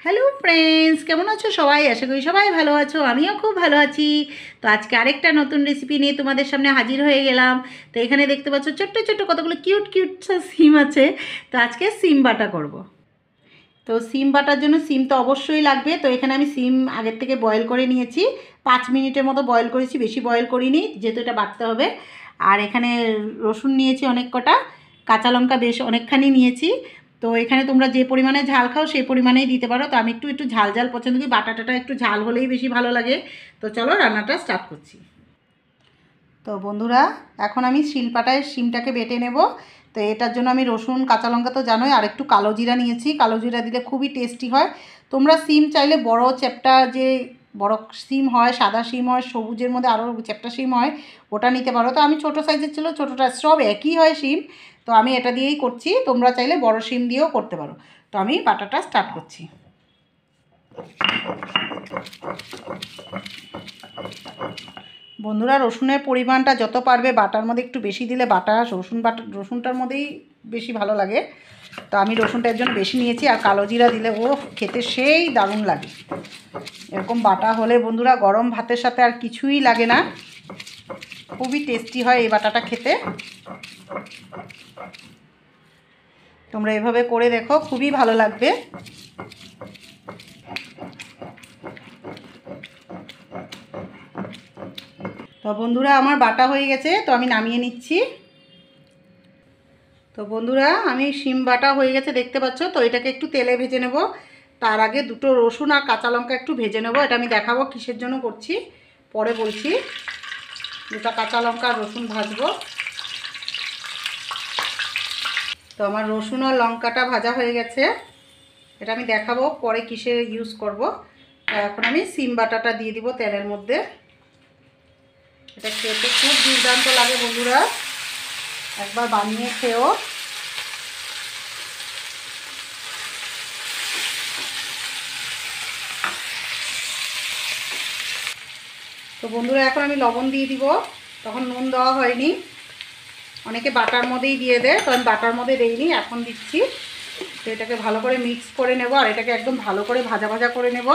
Hello friends, কেমন আছো সবাই? আশা করি সবাই ভালো আছো, আমিও খুব ভালো আছি। তো আজকে আরেকটা নতুন রেসিপি নিয়ে তোমাদের সামনে হাজির হয়ে গেলাম। তো এখানে দেখতে পাচ্ছ ছোট্ট ছোট্ট কতগুলো কিউট কিউট সিম আছে। তো আজকে সিম বাটা করব। তো সিম বাটার জন্য সিম তো অবশ্যই লাগবে। তো এখানে আমি সিম আগের থেকে বয়েল করে নিয়েছি, 5 মিনিটের মতো বয়েল করেছি, বেশি বয়েল করিনি যেহেতু এটা বাটতে হবে। আর এখানে রসুন নিয়েছি অনেক কটা, কাঁচা লঙ্কা বেশ অনেকখানি নিয়েছি। তো এখানে তোমরা যে পরিমাণে ঝাল খাও সেই পরিমাণেই দিতে পারো। তো আমি একটু একটু ঝাল ঝাল পছন্দ করি, বাটাটাটা একটু ঝাল হলেই বেশি ভালো লাগে। তো চলো রান্নাটা স্টার্ট করছি। তো বন্ধুরা, এখন আমি শিলপাটায় শিমটাকে বেটে নেব। তো এটার জন্য আমি রসুন কাঁচা লঙ্কা তো জানোই, আর একটু কালো জিরা নিয়েছি। কালো জিরা দিলে খুবই টেস্টি হয়। তোমরা সিম চাইলে বড় চ্যাপ্টা যে বড় সিম হয়, সাদা সিম হয়, সবুজের মধ্যে আরও চ্যাপ্টা সিম হয়, ওটা নিতে পারো। তো আমি ছোটো সাইজের ছিল, ছোটোটা সব একই হয় সিম। তো আমি এটা দিয়েই করছি, তোমরা চাইলে বড় সিম দিয়েও করতে পারো। তো আমি বাটাটা স্টার্ট করছি। বন্ধুরা, রসুনের পরিমাণটা যত পারবে বাটার মধ্যে একটু বেশি দিলে রসুনটার মধ্যেই বেশি ভালো লাগে। তো আমি রসুনটার জন্য বেশি নিয়েছি। আর কালো জিরা দিলে ও খেতে সেই দারুণ লাগে। এরকম বাটা হলে বন্ধুরা গরম ভাতের সাথে আর কিছুই লাগে না, খুবই টেস্টি হয় এই বাটাটা খেতে। তোমরা এভাবে করে দেখো, খুবই ভালো লাগবে। তো বন্ধুরা, আমার বাটা হয়ে গেছে, তো আমি নামিয়ে নিচ্ছি। তো বন্ধুরা, আমি শিম বাটা হয়ে গেছে দেখতে পাচ্ছ। তো এটাকে একটু তেলে ভেজে নেব। তার আগে দুটো রসুন আর কাঁচা লঙ্কা একটু ভেজে নেব। এটা আমি দেখাবো কিসের জন্য করছি, পরে বলছি। দুটো কাঁচা লঙ্কা আর রসুন ভাজবো। তো আমার রসুন আর লঙ্কাটা ভাজা হয়ে গেছে, এটা আমি দেখাবো পরে কিসে ইউজ করব। এখন আমি সিম বাটাটা দিয়ে দিব তেলের মধ্যে। এটা খেতে খুব দুর্দান্ত লাগে বন্ধুরা, একবার বানিয়ে খেও। তো বন্ধুরা, এখন আমি লবণ দিয়ে দিব। তখন নুন দেওয়া হয়নি, অনেকে বাটার মধ্যেই দিয়ে দেয়, তো আমি বাটার মধ্যে দেইনি, এখন দিচ্ছি। তো এটাকে ভালো করে মিক্স করে নেব, আর এটাকে একদম ভালো করে ভাজা ভাজা করে নেব।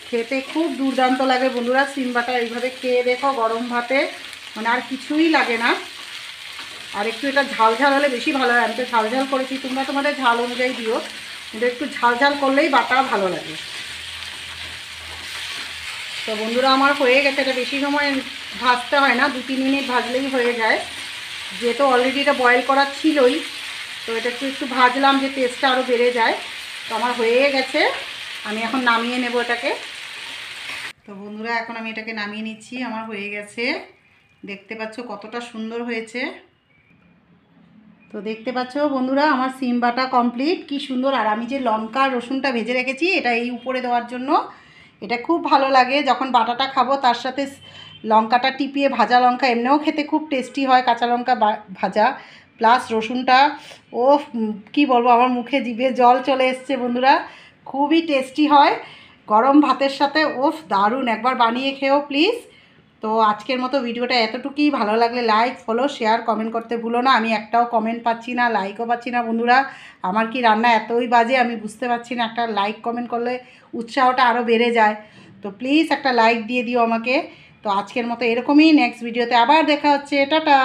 খেতে খুব দুর্দান্ত লাগে বন্ধুরা। সিম বাটা এইভাবে খেয়ে দেখো গরম ভাতে, মানে আর কিছুই লাগে না। আর একটু এটা ঝাল ঝাল হলে বেশি ভালো হয়। আমি তো ঝাল ঝাল করেছি, তোমরা তোমাদের ঝাল অনুযায়ী দিও, কিন্তু একটু ঝাল ঝাল করলেই বাটা ভালো লাগে। তো বন্ধুরা, আমার হয়ে গেছে। এটা বেশি সময় ভাজতে হয় না, 2-3 মিনিট ভাজলেই হয়ে যায়, যেহেতু অলরেডি এটা বয়েল করা ছিলই। তো এটা একটু একটু ভাজলাম যে টেস্টটা আরও বেড়ে যায়। তো আমার হয়ে গেছে, আমি এখন নামিয়ে নেব এটাকে। তো বন্ধুরা, এখন আমি এটাকে নামিয়ে নিচ্ছি, আমার হয়ে গেছে। দেখতে পাচ্ছ কতটা সুন্দর হয়েছে। তো দেখতে পাচ্ছ বন্ধুরা, আমার সিম বাটা কমপ্লিট, কি সুন্দর। আর আমি যে লঙ্কা রসুনটা ভেজে রেখেছি এটা এই উপরে দেওয়ার জন্য, এটা খুব ভালো লাগে। যখন বাটাটা খাবো তার সাথে লঙ্কাটা টিপিয়ে, ভাজা লঙ্কা এমনিও খেতে খুব টেস্টি হয়, কাঁচা লঙ্কা ভাজা প্লাস রসুনটা, ও কি বলবো, আমার মুখে জিভে জল চলে এসছে বন্ধুরা। খুবই টেস্টি হয় গরম ভাতের সাথে, ওফ দারুণ। একবার বানিয়ে খেও প্লিজ। তো আজকের মতো ভিডিওটা এতটুকুই। ভালো লাগলে লাইক, ফলো, শেয়ার, কমেন্ট করতে ভুলো না। আমি একটাও কমেন্ট পাচ্ছি না, লাইকও পাচ্ছি না বন্ধুরা। আমার কি রান্না এতই বাজে আমি বুঝতে পারছি না। একটা লাইক কমেন্ট করলে উৎসাহটা আরও বেড়ে যায়। তো প্লিজ একটা লাইক দিয়ে দিও আমাকে। তো আজকের মতো এরকমই, নেক্সট ভিডিওতে আবার দেখা হচ্ছে। টাটা।